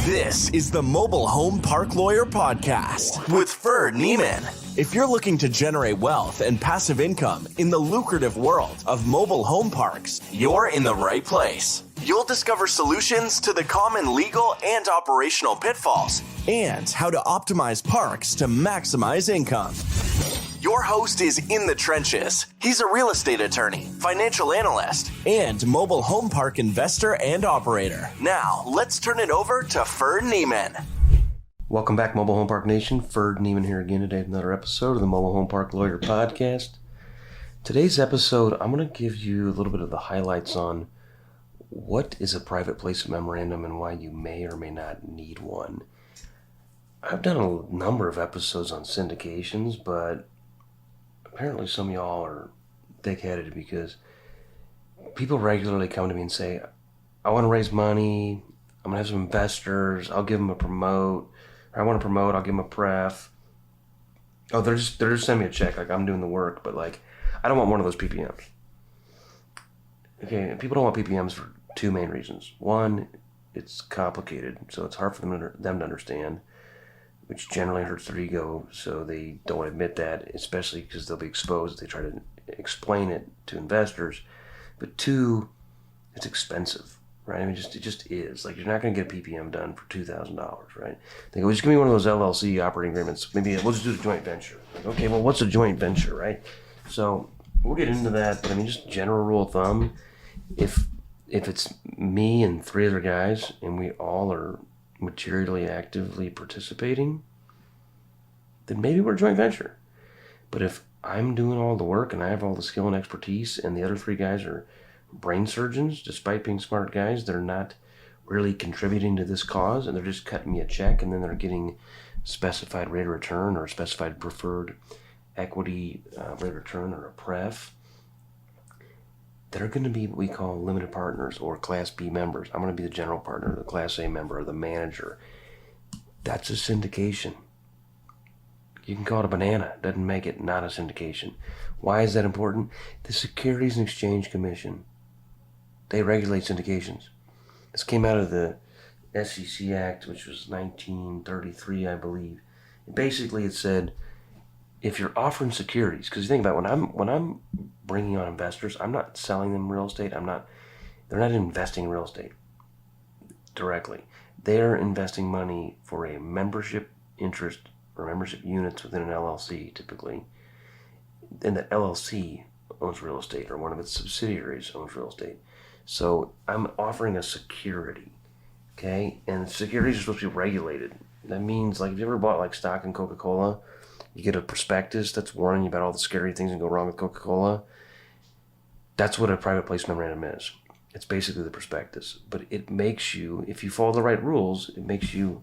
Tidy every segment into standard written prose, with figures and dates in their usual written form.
This is the Mobile Home Park Lawyer Podcast with Ferd Niemann. If you're looking to generate wealth and passive income in the lucrative world of mobile home parks, you're in the right place. You'll discover solutions to the common legal and operational pitfalls and how to optimize parks to maximize income. Your host is in the trenches. He's a real estate attorney, financial analyst, and mobile home park investor and operator. Now, let's turn it over to Ferd Niemann. Welcome back, Mobile Home Park Nation. Ferd Niemann here again today with another episode of the Mobile Home Park Lawyer Podcast. Today's episode, I'm going to give you a little bit of the highlights on what is a private place memorandum and why you may or may not need one. I've done a number of episodes on syndications, but apparently some of y'all are thick-headed because people regularly come to me and say, I want to raise money, I'm going to have some investors, I'll give them a promote, or I want to promote, I'll give them a pref. Oh, they're just sending me a check, like I'm doing the work, but like, I don't want one of those PPMs. Okay, people don't want PPMs for two main reasons. One, it's complicated, so it's hard for them to understand, which generally hurts their ego, so they don't admit that, especially because they'll be exposed if they try to explain it to investors. But two, it's expensive, right? I mean, it just is. Like, you're not going to get a PPM done for $2,000, right? They go, just give me one of those LLC operating agreements. Maybe we'll just do a joint venture. Like, okay, well, what's a joint venture, right? So we'll get into that, but I mean, just general rule of thumb, if it's me and three other guys and we all are materially actively participating, then maybe we're a joint venture. But if I'm doing all the work and I have all the skill and expertise and the other three guys are brain surgeons, despite being smart guys, they're not really contributing to this cause and they're just cutting me a check and then they're getting specified rate of return or specified preferred equity rate of return or a pref, they're going to be what we call limited partners or Class B members. I'm going to be the general partner, the Class A member, or the manager. That's a syndication. You can call it a banana. It doesn't make it not a syndication. Why is that important? The Securities and Exchange Commission, they regulate syndications. This came out of the SEC Act, which was 1933, I believe. And basically, it said, if you're offering securities, because you think about it, when I'm bringing on investors, I'm not selling them real estate. They're not investing in real estate directly. They're investing money for a membership interest or membership units within an LLC typically. And the LLC owns real estate or one of its subsidiaries owns real estate. So I'm offering a security, okay? And securities are supposed to be regulated. That means, like, if you ever bought like stock in Coca-Cola, you get a prospectus that's warning you about all the scary things that go wrong with Coca-Cola. That's what a private place memorandum is. It's basically the prospectus. But it makes you, if you follow the right rules, it makes you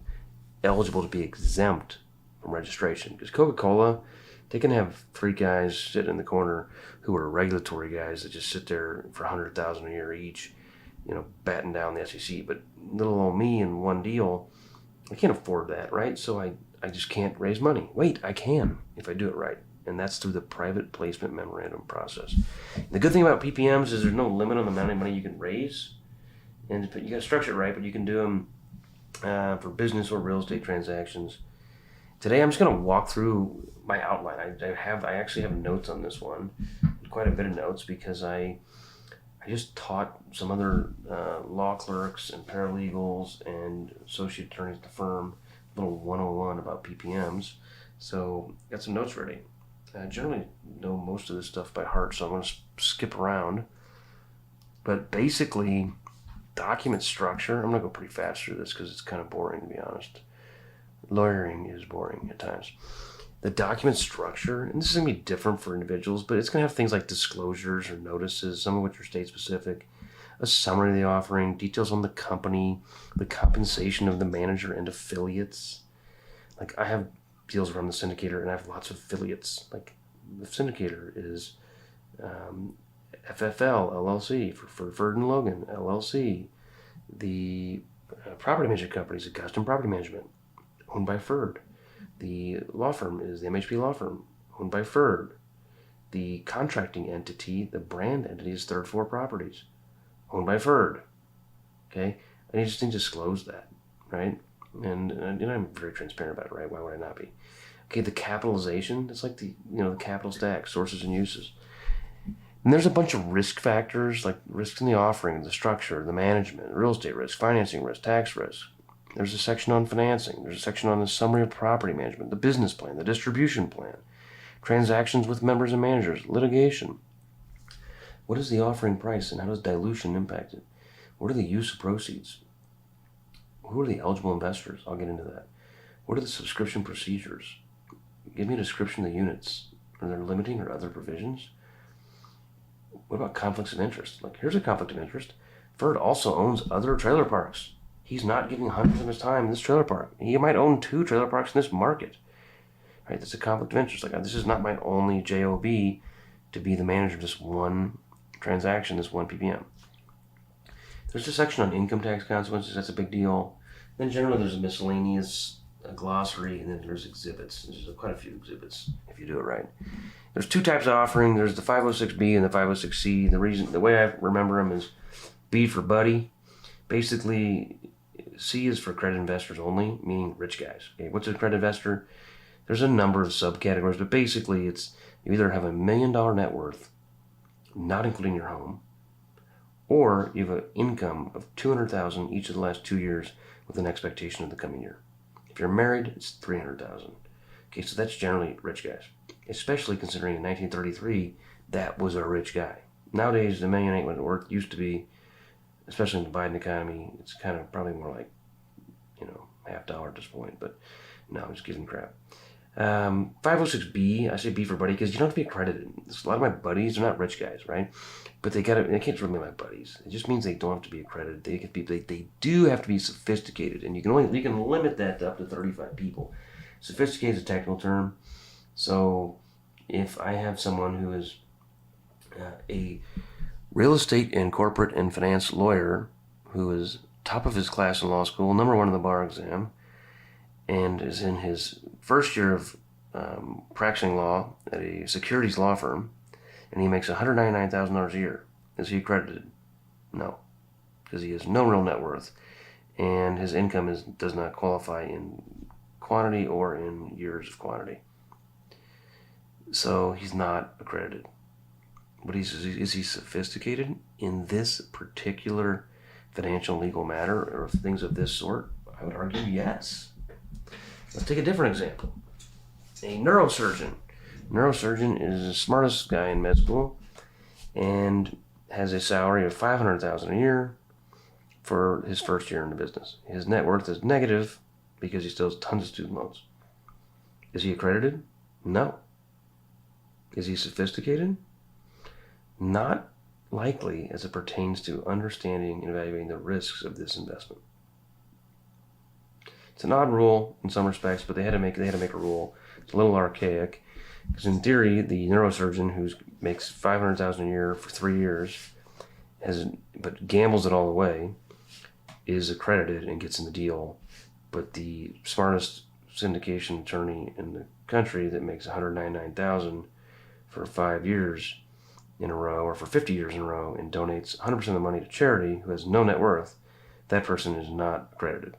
eligible to be exempt from registration. Because Coca-Cola, they can have three guys sitting in the corner who are regulatory guys that just sit there for $100,000 a year each, batting down the SEC. But little old me in one deal, I can't afford that, right? So I just can't raise money. Wait, I can if I do it right. And that's through the private placement memorandum process. The good thing about PPMs is there's no limit on the amount of money you can raise. And you got to structure it right, but you can do them for business or real estate transactions. Today I'm just going to walk through my outline. I actually have notes on this one, quite a bit of notes, because I just taught some other law clerks and paralegals and associate attorneys at the firm little 101 about PPMs. So got some notes ready. I generally know most of this stuff by heart, so I'm going to skip around. But basically, document structure, I'm going to go pretty fast through this because it's kind of boring, to be honest. Lawyering is boring at times. The document structure, and this is going to be different for individuals, but it's going to have things like disclosures or notices, some of which are state specific, a summary of the offering, details on the company, the compensation of the manager and affiliates. Like, I have deals where I'm the syndicator and I have lots of affiliates. Like, the syndicator is FFL LLC for Ferd and Logan LLC. The property management company is Augustin Property Management, owned by Ferd. The law firm is the MHP Law Firm, owned by Ferd. The contracting entity, the brand entity, is Third Floor Properties, owned by Ferd. Okay? I just need to disclose that, right? And I'm very transparent about it, right? Why would I not be? Okay, the capitalization, it's like the capital stack, sources and uses. And there's a bunch of risk factors, like risks in the offering, the structure, the management, real estate risk, financing risk, tax risk. There's a section on financing. There's a section on the summary of property management, the business plan, the distribution plan, transactions with members and managers, litigation. What is the offering price and how does dilution impact it? What are the use of proceeds? Who are the eligible investors? I'll get into that. What are the subscription procedures? Give me a description of the units. Are there limiting or other provisions? What about conflicts of interest? Like, here's a conflict of interest. Ferd also owns other trailer parks. He's not giving 100% of his time in this trailer park. He might own 2 trailer parks in this market. Right? That's a conflict of interest. Like, this is not my only JOB to be the manager of this one transaction, this one PPM. There's a section on income tax consequences. That's a big deal. Then generally there's a miscellaneous glossary, and then there's exhibits. There's quite a few exhibits if you do it right. There's 2 types of offering. There's the 506B and the 506C. The way I remember them is B for buddy. Basically, C is for credit investors only, meaning rich guys. Okay, what's a credit investor? There's a number of subcategories, but basically it's you either have $1 million net worth, not including your home, or you have an income of $200,000 each of the last 2 years with an expectation of the coming year. If you're married, it's $300,000. Okay, so that's generally rich guys, especially considering in 1933 that was a rich guy. Nowadays, the $1 million ain't what it used to be, especially in the Biden economy. It's kind of probably more like, $50 at this point. But no, I'm just giving crap. 506B, I say B for buddy because you don't have to be accredited. A lot of my buddies are not rich guys, right? But they can't really be my buddies. It just means they don't have to be accredited. They do have to be sophisticated, and you can limit that to up to 35 people. Sophisticated is a technical term. So if I have someone who is a real estate and corporate and finance lawyer who is top of his class in law school, number 1 in the bar exam, and is in his first year of practicing law at a securities law firm, and he makes $199,000 a year, is he accredited? No, because he has no real net worth, and his income does not qualify in quantity or in years of quantity. So he's not accredited. But is he sophisticated in this particular financial legal matter or things of this sort? I would argue yes. Let's take a different example. A neurosurgeon. Neurosurgeon is the smartest guy in med school and has a salary of $500,000 a year for his first year in the business. His net worth is negative because he still has tons of student loans. Is he accredited? No. Is he sophisticated? Not likely as it pertains to understanding and evaluating the risks of this investment. It's an odd rule in some respects, but they had to make a rule. It's a little archaic because in theory, the neurosurgeon who makes $500,000 a year for 3 years, but gambles it all away, is accredited and gets in the deal. But the smartest syndication attorney in the country that makes $199,000 for 5 years in a row or for 50 years in a row and donates 100% of the money to charity who has no net worth, that person is not accredited.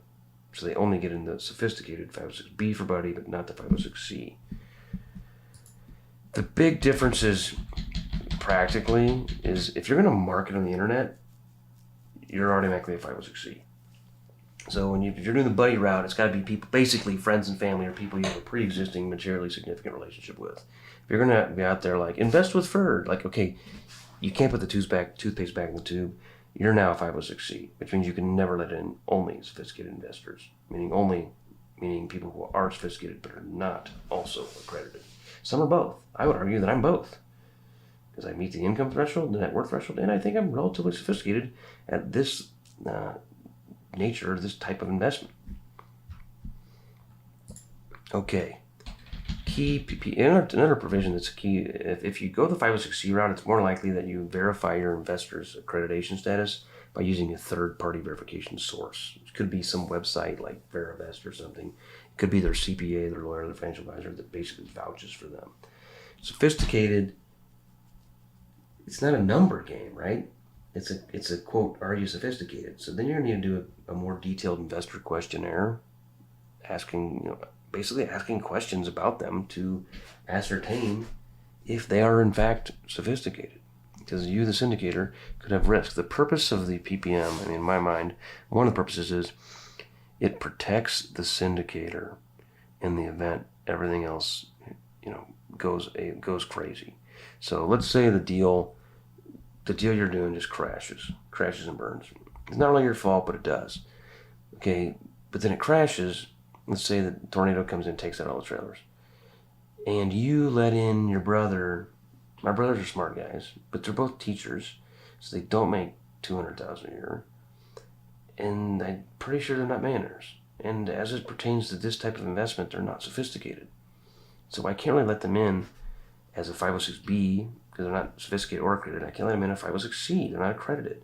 So they only get in the sophisticated 506B for buddy, but not the 506C. The big difference is practically is if you're going to market on the internet, you're automatically a 506C. So if you're doing the buddy route, it's got to be people, basically friends and family or people you have a pre-existing materially significant relationship with. If you're going to be out there like, invest with Ferd, like, okay, you can't put the toothpaste back in the tube. You're now a 506C, which means you can never let in only sophisticated investors, meaning people who are sophisticated but are not also accredited. Some are both. I would argue that I'm both because I meet the income threshold, the net worth threshold, and I think I'm relatively sophisticated at this nature, this type of investment. Okay. Key PP, another provision that's key, if you go the 506C route, it's more likely that you verify your investor's accreditation status by using a third-party verification source. It could be some website like Verivest or something. It could be their CPA, their lawyer, their financial advisor that basically vouches for them. Sophisticated, it's not a number game, right? It's a quote, are you sophisticated? So then you're going to need to do a more detailed investor questionnaire basically asking questions about them to ascertain if they are in fact sophisticated. Because you, the syndicator, could have risk. The purpose of the PPM, in my mind, one of the purposes is it protects the syndicator in the event everything else, goes crazy. So let's say the deal you're doing just crashes and burns. It's not really your fault, but it does. Okay, but then it crashes. Let's say the tornado comes in, takes out all the trailers, and you let in your brother. My brothers are smart guys, but they're both teachers, so they don't make $200,000 a year, and I'm pretty sure they're not millionaires. And as it pertains to this type of investment, they're not sophisticated. So I can't really let them in as a 506B because they're not sophisticated or accredited. I can't let them in a 506C. They're not accredited.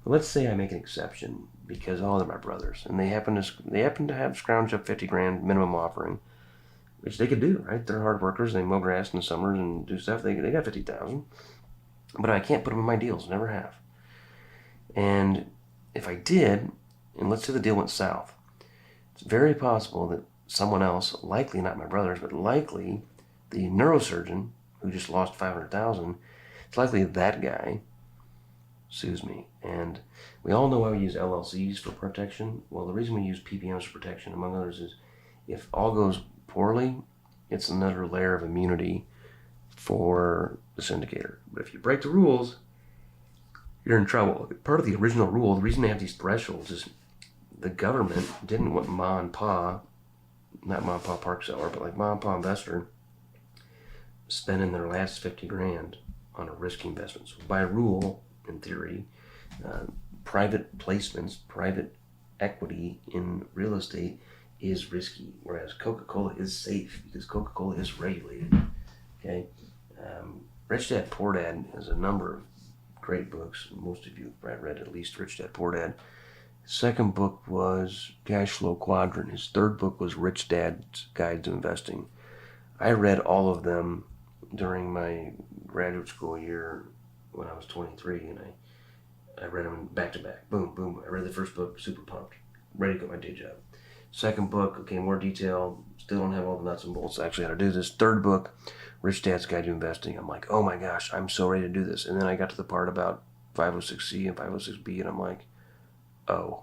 But let's say I make an exception because they're my brothers, and they happen to have scrounged up $50,000 minimum offering, which they could do, right? They're hard workers. They mow grass in the summers and do stuff. They got $50,000, but I can't put them in my deals. Never have. And if I did, and let's say the deal went south, it's very possible that someone else, likely not my brothers, but likely the neurosurgeon who just lost $500,000, it's likely that guy sues me. And we all know why we use LLCs for protection. Well, the reason we use PPMs for protection, among others, is if all goes poorly, it's another layer of immunity for the syndicator. But if you break the rules, you're in trouble. Part of the original rule, the reason they have these thresholds is the government didn't want Ma and Pa park seller, but like Ma and Pa investor spending their last $50,000 on a risky investment. So by rule, in theory, private placements, private equity in real estate is risky, whereas Coca-Cola is safe because Coca-Cola is regulated. Okay, Rich Dad Poor Dad has a number of great books. Most of you have read at least Rich Dad Poor Dad. His second book was Cash Flow Quadrant. His third book was Rich Dad's Guide to Investing. I read all of them during my graduate school year when I was 23, and I read them back to back. Boom, boom. I read the first book, super pumped, ready to get my day job. Second book, okay, more detail. Still don't have all the nuts and bolts actually how to do this. Third book, Rich Dad's Guide to Investing. I'm like, oh my gosh, I'm so ready to do this. And then I got to the part about 506C and 506B, and I'm like, oh,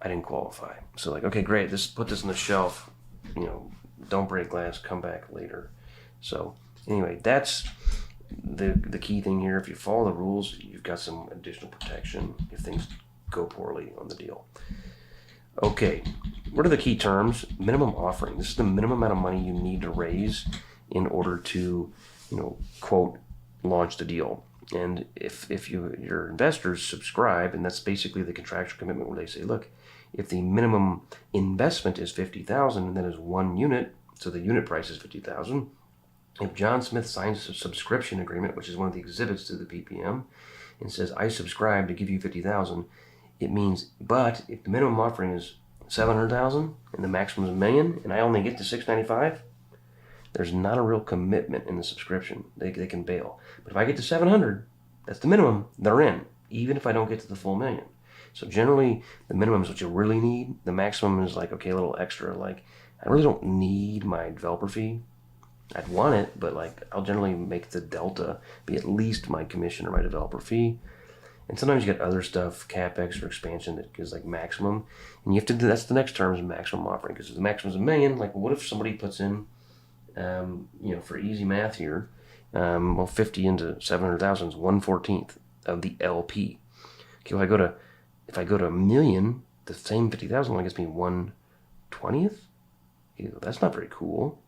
I didn't qualify. So like, okay, great. Put this on the shelf. Don't break glass. Come back later. So anyway, that's the key thing here. If you follow the rules, you've got some additional protection if things go poorly on the deal. Okay, what are the key terms? Minimum offering. This is the minimum amount of money you need to raise in order to, quote, launch the deal. And if your investors subscribe, and that's basically the contractual commitment where they say, look, if the minimum investment is $50,000 and that is one unit, so the unit price is $50,000. If John Smith signs a subscription agreement, which is one of the exhibits to the PPM, and says, I subscribe to give you $50,000, it means, but if the minimum offering is $700,000 and the maximum is $1 million, and I only get to $695, there's not a real commitment in the subscription. They can bail. But if I get to $700, that's the minimum, they're in, even if I don't get to the full $1 million. So generally, the minimum is what you really need. The maximum is like, okay, a little extra. Like, I really don't need my developer fee. I'd want it, but like, I'll generally make the delta be at least my commission or my developer fee. And sometimes you get other stuff, CapEx or expansion, that is like maximum. And you have to do, that's the next term is maximum offering. Because if the maximum is $1 million, like, what if somebody puts in, for easy math here, 50 into 700,000 is 1/14 of the LP. Okay, well, if I go to $1 million, the same 50,000 only gets me 1/20th. That's not very cool.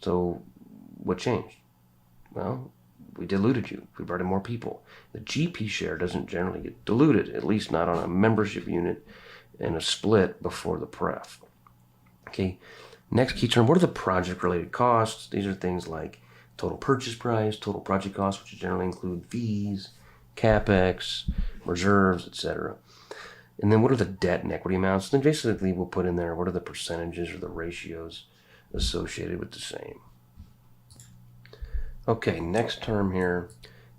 So what changed? Well, we diluted you. We brought in more people. The GP share doesn't generally get diluted, at least not on a membership unit and a split before the pref. Okay, next key term, what are the project-related costs? These are things like total purchase price, total project costs, which generally include fees, CapEx, reserves, etc. And then what are the debt and equity amounts? Then basically we'll put in there what are the percentages or the ratios associated with the same. Okay, next term here,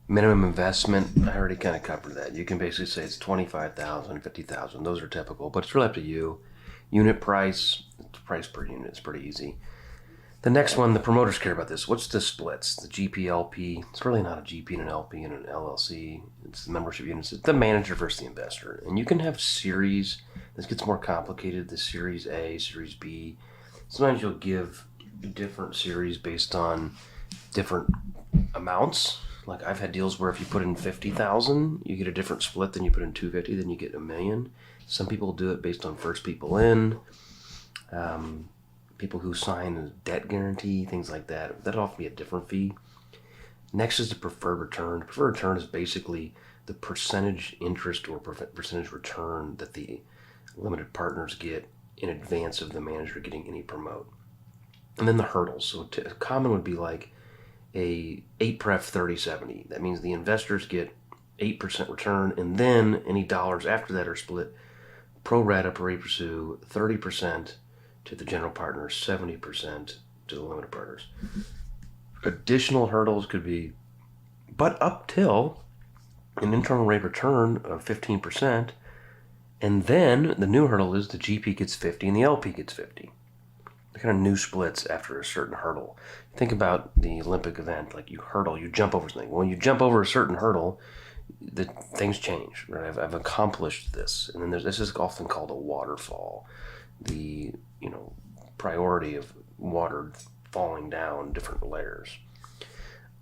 minimum investment. I already kind of covered that. You can basically say it's $25,000, $50,000. Those are typical, but it's really up to you. Unit price, the price per unit is pretty easy. The next one, the promoters care about this. What's the splits? The GP, LP. It's really not a GP and an LP and an LLC. It's the membership units. It's the manager versus the investor. And you can have series. This gets more complicated. The Series A, Series B. Sometimes you'll give different series based on different amounts. Like I've had deals where if you put in 50,000, you get a different split than you put in 250, then you get $1 million. Some people do it based on first people in. People who sign a debt guarantee, things like that. That'll often be a different fee. Next is the preferred return. The preferred return is basically the percentage interest or percentage return that the limited partners get in advance of the manager getting any promote. And then the hurdles. So common would be like a 8-pref 30-70. That means the investors get 8% return, and then any dollars after that are split pro rata pari passu, 30% to the general partners, 70% to the limited partners. Additional hurdles could be, but up till an internal rate of return of 15%, and then the new hurdle is the GP gets 50 and the LP gets 50. The kind of new splits after a certain hurdle. Think about the Olympic event, like you hurdle, you jump over something. When you jump over a certain hurdle, the things change, right? I've accomplished this, and then this is often called a waterfall. The priority of water falling down different layers.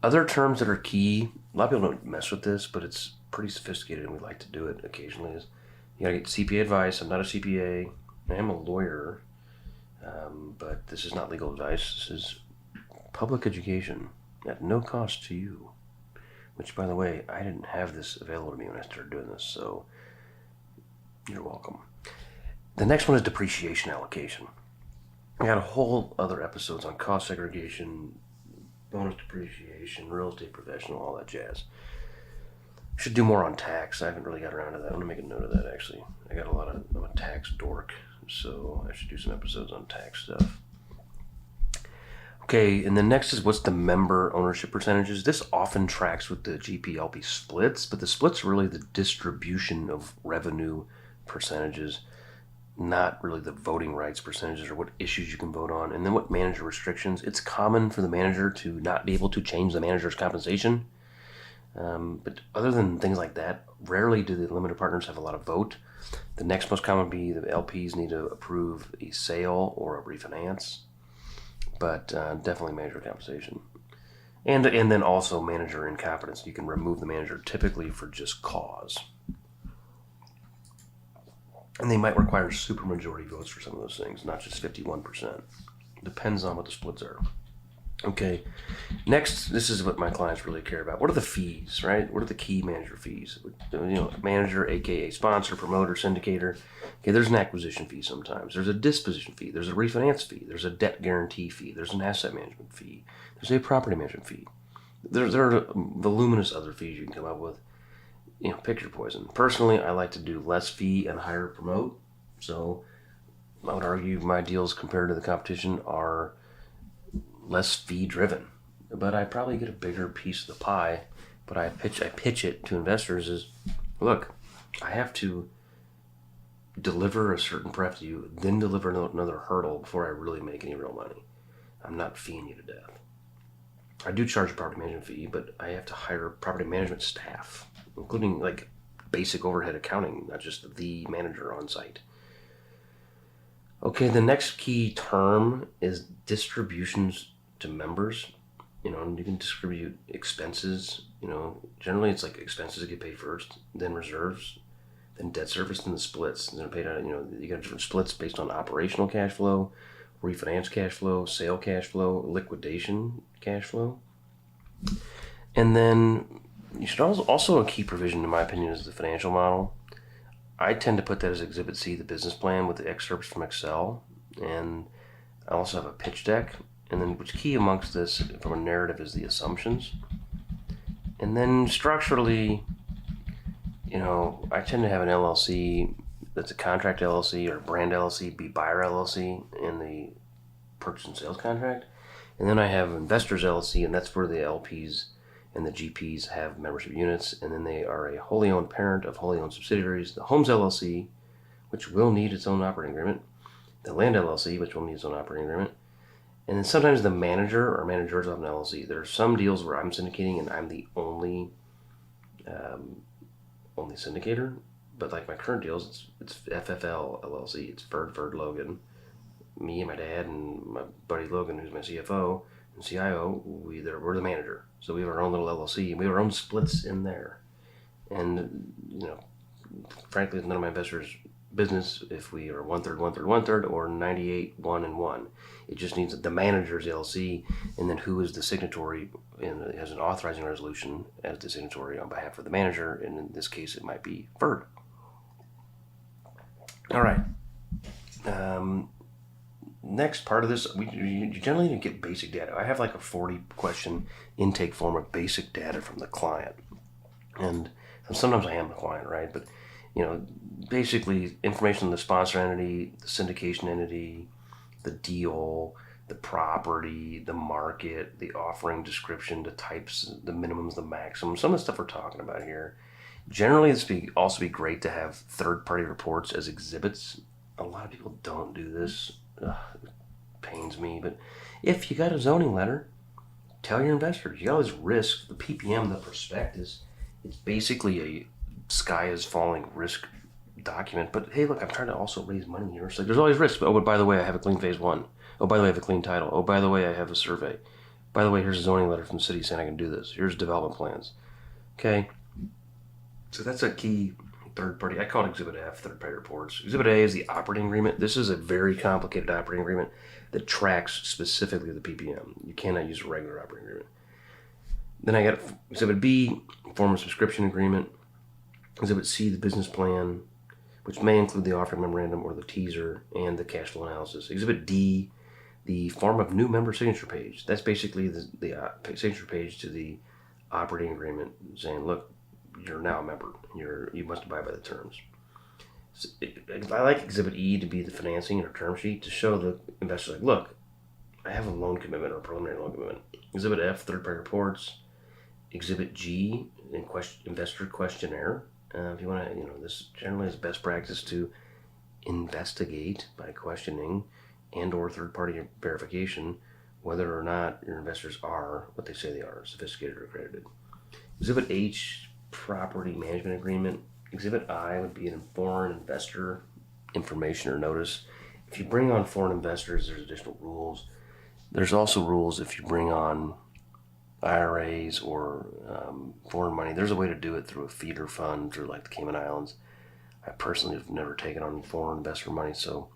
Other terms that are key, a lot of people don't mess with this, but it's pretty sophisticated and we like to do it occasionally, is you gotta get CPA advice. I'm not a CPA, I am a lawyer, but this is not legal advice. This is public education at no cost to you, which, by the way, I didn't have this available to me when I started doing this, so you're welcome. The next one is depreciation allocation. I got a whole other episodes on cost segregation, bonus depreciation, real estate professional, all that jazz. Should do more on tax. I haven't really got around to that. I'm gonna make a note of that, actually. I'm a tax dork, so I should do some episodes on tax stuff. Okay, and the next is what's the member ownership percentages. This often tracks with the GP-LP splits, but the splits are really the distribution of revenue percentages, not really the voting rights percentages or what issues you can vote on. And then what manager restrictions. It's common for the manager to not be able to change the manager's compensation. But other than things like that, rarely do the limited partners have a lot of vote. The next most common would be the LPs need to approve a sale or a refinance, but definitely manager compensation. And then also manager incompetence. You can remove the manager typically for just cause. And they might require supermajority votes for some of those things, not just 51%. Depends on what the splits are. Okay, next, this is what my clients really care about. What are the fees, right? What are the key manager fees? Manager, aka sponsor, promoter, syndicator. Okay, there's an acquisition fee sometimes. There's a disposition fee. There's a refinance fee. There's a debt guarantee fee. There's an asset management fee. There's a property management fee. There are voluminous other fees you can come up with. Pick your poison. Personally, I like to do less fee and higher promote. So I would argue my deals compared to the competition are less fee driven, but I probably get a bigger piece of the pie. But I pitch it to investors as, look, I have to deliver a certain pref to you, then deliver another hurdle before I really make any real money. I'm not feeing you to death. I do charge a property management fee, but I have to hire property management staff, including like basic overhead accounting, not just the manager on site. Okay, the next key term is distributions to members. And you can distribute expenses. Generally it's like expenses get paid first, then reserves, then debt service, then the splits. And then paid out. You got different splits based on operational cash flow, refinance cash flow, sale cash flow, liquidation cash flow. And then you should also a key provision, in my opinion, is the financial model. I tend to put that as Exhibit C, the business plan, with the excerpts from Excel. And I also have a pitch deck. And then what's key amongst this from a narrative is the assumptions. And then structurally, I tend to have an LLC that's a contract LLC or brand LLC be buyer LLC in the purchase and sales contract. And then I have investors LLC, and that's where the LPs and the GPs have membership units, and then they are a wholly owned parent of wholly owned subsidiaries. The Homes LLC, which will need its own operating agreement, the land LLC, which will need its own operating agreement. And then sometimes the manager or managers of an LLC. There are some deals where I'm syndicating and I'm the only syndicator. But like my current deals, it's FFL LLC. It's Ferd Logan. Me and my dad and my buddy Logan, who's my CFO and CIO, we're the manager. So we have our own little LLC and we have our own splits in there. And, frankly, it's none of my investors' business if we are 1/3, 1/3, 1/3, or 98, 1 and 1. It just needs the manager's LLC, and then who is the signatory and has an authorizing resolution as the signatory on behalf of the manager, and in this case it might be Ferd. All right. Next part of this, you generally need to get basic data. I have like a 40-question intake form of basic data from the client. And sometimes I am the client, right? But, basically information on the sponsor entity, the syndication entity, the deal, the property, the market, the offering description, the types, the minimums, the maximums, some of the stuff we're talking about here. Generally, this would also be great to have third-party reports as exhibits. A lot of people don't do this. Ugh, it pains me. But if you got a zoning letter, tell your investors. You got all this risk. The PPM, the prospectus, it's basically a sky is falling risk document. But hey, look, I'm trying to also raise money here. It's like there's always risks. But by the way, I have a clean phase one. Oh, by the way, I have a clean title. Oh, by the way, I have a survey. By the way, here's a zoning letter from the city saying I can do this. Here's development plans. Okay. So that's a key third party. I call it Exhibit F, third party reports. Exhibit A is the operating agreement. This is a very complicated operating agreement that tracks specifically the PPM. You cannot use a regular operating agreement. Then I got Exhibit B, form of subscription agreement. Exhibit C, the business plan, which may include the offering memorandum or the teaser and the cash flow analysis. Exhibit D, the form of new member signature page. That's basically the signature page to the operating agreement saying, look, you're now a member. You must abide by the terms. So I like Exhibit E to be the financing or term sheet to show the investors, like, look, I have a loan commitment or a preliminary loan commitment. Exhibit F, third-party reports. Exhibit G, investor questionnaire. If you want to, this generally is best practice to investigate by questioning and or third-party verification whether or not your investors are what they say they are, sophisticated or accredited. Exhibit H, property management agreement. Exhibit I would be an foreign investor information or notice. If you bring on foreign investors, there's additional rules. There's also rules if you bring on IRAs or foreign money. There's a way to do it through a feeder fund through like the Cayman Islands. I personally have never taken on foreign investor money, so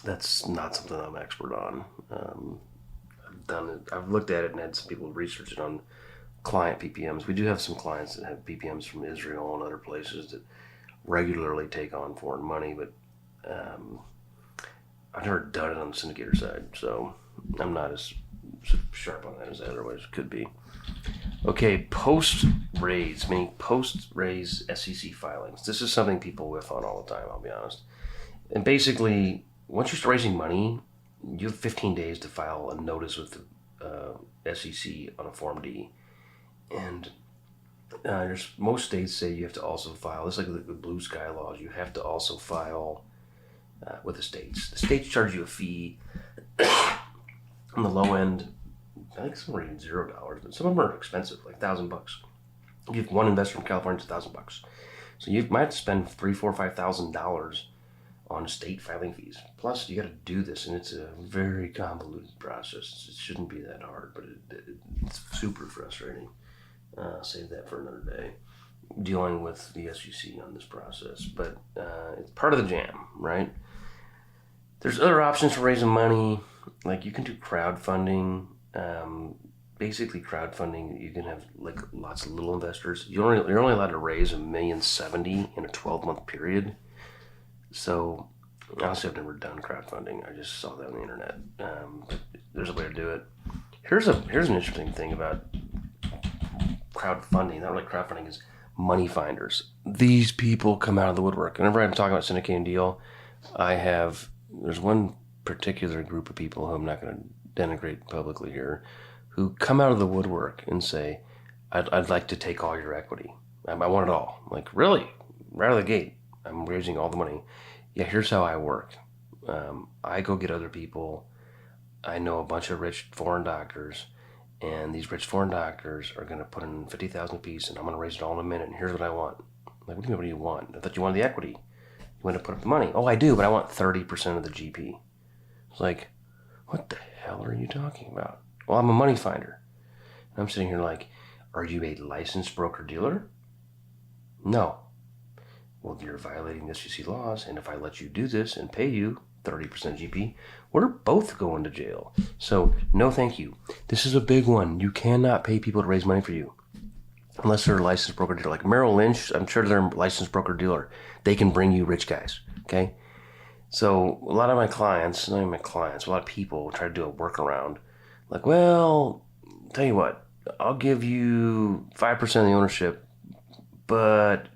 that's not something I'm an expert on. I've looked at it and had some people research it on client PPMs. We do have some clients that have PPMs from Israel and other places that regularly take on foreign money, but I've never done it on the syndicator side, so I'm not as sharp on that as I otherwise could be. Okay, post-raise, meaning post-raise SEC filings. This is something people whiff on all the time, I'll be honest. And basically, once you start raising money, you have 15 days to file a notice with the SEC on a Form D. And most states say you have to also file, it's like the blue sky laws, you have to also file with the states. The states charge you a fee on the low end. I think some are even $0, but some of them are expensive, like $1,000. If you have one investor from California, it's $1,000. So you might have to spend $3,000, $4,000, $5,000 on state filing fees. Plus, you got to do this, and it's a very convoluted process. It shouldn't be that hard, but it's super frustrating. Save that for another day, dealing with the SEC on this process. But it's part of the jam, right? There's other options for raising money, like you can do crowdfunding. Basically, crowdfunding, you can have like lots of little investors. You're only allowed to raise $1,070,000 in a 12-month period. So, honestly, I've never done crowdfunding. I just saw that on the internet. But there's a way to do it. Here's an interesting thing about crowdfunding. Not really crowdfunding, is money finders. These people come out of the woodwork. Whenever I'm talking about syndicating deal, there's one particular group of people who I'm not going to denigrate publicly here, who come out of the woodwork and say, I'd like to take all your equity. I want it all. I'm like, really? Right out of the gate, I'm raising all the money. Yeah, here's how I work. I go get other people. I know a bunch of rich foreign doctors, and these rich foreign doctors are going to put in $50,000 apiece, and I'm going to raise it all in a minute, and here's what I want. I'm like, what do you want? I thought you wanted the equity. You want to put up the money. Oh, I do, but I want 30% of the GP. It's like, what the hell are you talking about? Well, I'm a money finder. And I'm sitting here like, are you a licensed broker-dealer? No. Well, you're violating the SEC laws, and if I let you do this and pay you 30% GP, we're both going to jail. So, no thank you. This is a big one. You cannot pay people to raise money for you unless they're a licensed broker-dealer. Like Merrill Lynch, I'm sure they're a licensed broker-dealer. They can bring you rich guys, okay? So, a lot of my clients, not even my clients, a lot of people try to do a workaround. Like, well, tell you what, I'll give you 5% of the ownership, but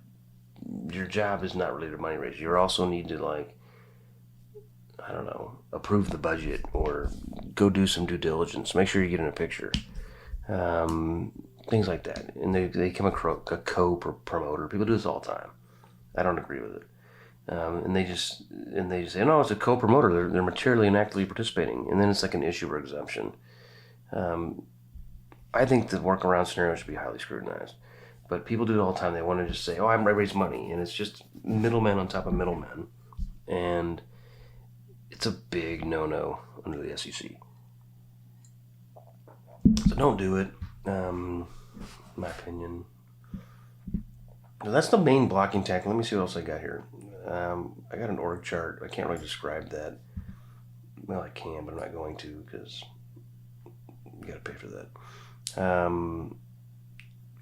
your job is not really to money raise. You also need to, like, I don't know, approve the budget or go do some due diligence. Make sure you get in a picture. Things like that. And they become a co-promoter. People do this all the time. I don't agree with it. And they just say, no, it's a co-promoter. They're materially and actively participating. And then it's like an issuer exemption. I think the workaround scenario should be highly scrutinized. But people do it all the time. They want to just say, oh, I raise money. And it's just middlemen on top of middlemen. And it's a big no-no under the SEC. So don't do it, in my opinion. Now, that's the main blocking tactic. Let me see what else I got here. I got an org chart. I can't really describe that. Well, I can, but I'm not going to because you got to pay for that.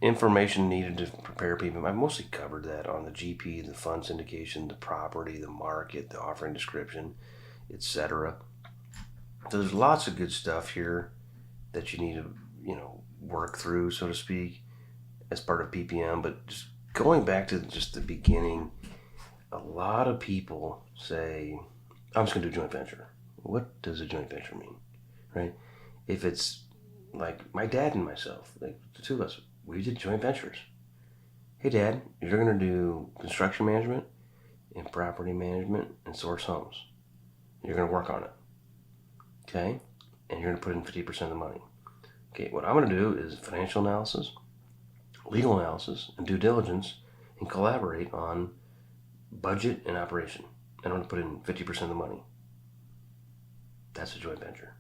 Information needed to prepare PPM. I've mostly covered that on the GP, the fund syndication, the property, the market, the offering description, etc. So there's lots of good stuff here that you need to, work through, so to speak, as part of PPM. But just going back to just the beginning, a lot of people say, I'm just going to do a joint venture. What does a joint venture mean, right? If it's like my dad and myself, like the two of us, we did joint ventures. Hey, Dad, you're going to do construction management and property management and source homes. You're going to work on it, okay? And you're going to put in 50% of the money. Okay, what I'm going to do is financial analysis, legal analysis, and due diligence, and collaborate on budget and operation. And I'm going to put in 50% of the money. That's a joint venture.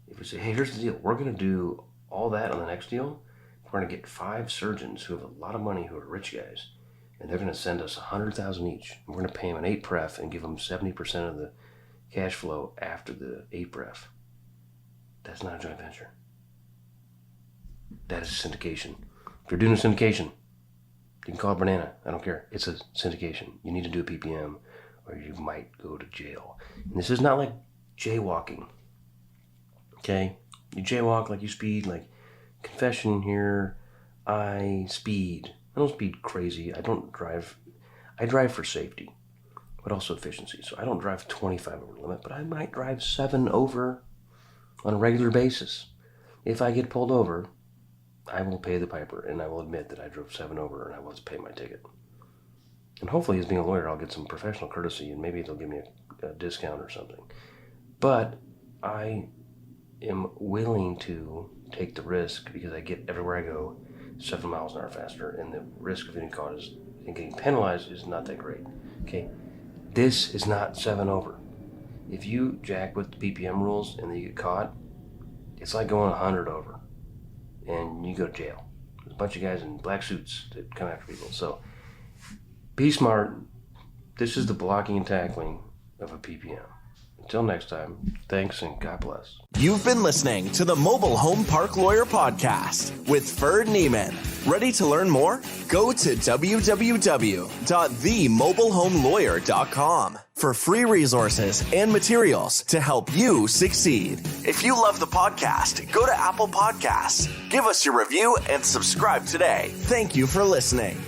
If we say, hey, here's the deal. We're going to do all that on the next deal. We're going to get 5 surgeons who have a lot of money, who are rich guys, and they're going to send us $100,000 each. We're going to pay them an 8 pref and give them 70% of the cash flow after the 8 pref. That's not a joint venture. That is a syndication. If you're doing a syndication, you can call it banana. I don't care. It's a syndication. You need to do a PPM or you might go to jail. And this is not like jaywalking. Okay? You jaywalk like you speed, like confession here, I speed. I don't speed crazy. I drive for safety, but also efficiency. So I don't drive 25 over the limit, but I might drive 7 over on a regular basis. If I get pulled over, I will pay the piper, and I will admit that I drove 7 over, and I will pay my ticket. And hopefully, as being a lawyer, I'll get some professional courtesy, and maybe they'll give me a discount or something. But I am willing to take the risk because I get everywhere I go 7 miles an hour faster, and the risk of getting caught and getting penalized is not that great. Okay, this is not 7 over. If you jack with the PPM rules and then you get caught, it's like going 100 over, and you go to jail. There's a bunch of guys in black suits that come after people. So be smart. This is the blocking and tackling of a PPM. Until next time, thanks and God bless. You've been listening to the Mobile Home Park Lawyer Podcast with Ferd Niemann. Ready to learn more? Go to www.themobilehomelawyer.com for free resources and materials to help you succeed. If you love the podcast, go to Apple Podcasts, give us your review, and subscribe today. Thank you for listening.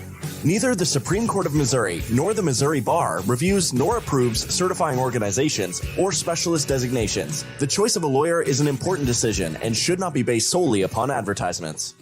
Neither the Supreme Court of Missouri nor the Missouri Bar reviews nor approves certifying organizations or specialist designations. The choice of a lawyer is an important decision and should not be based solely upon advertisements.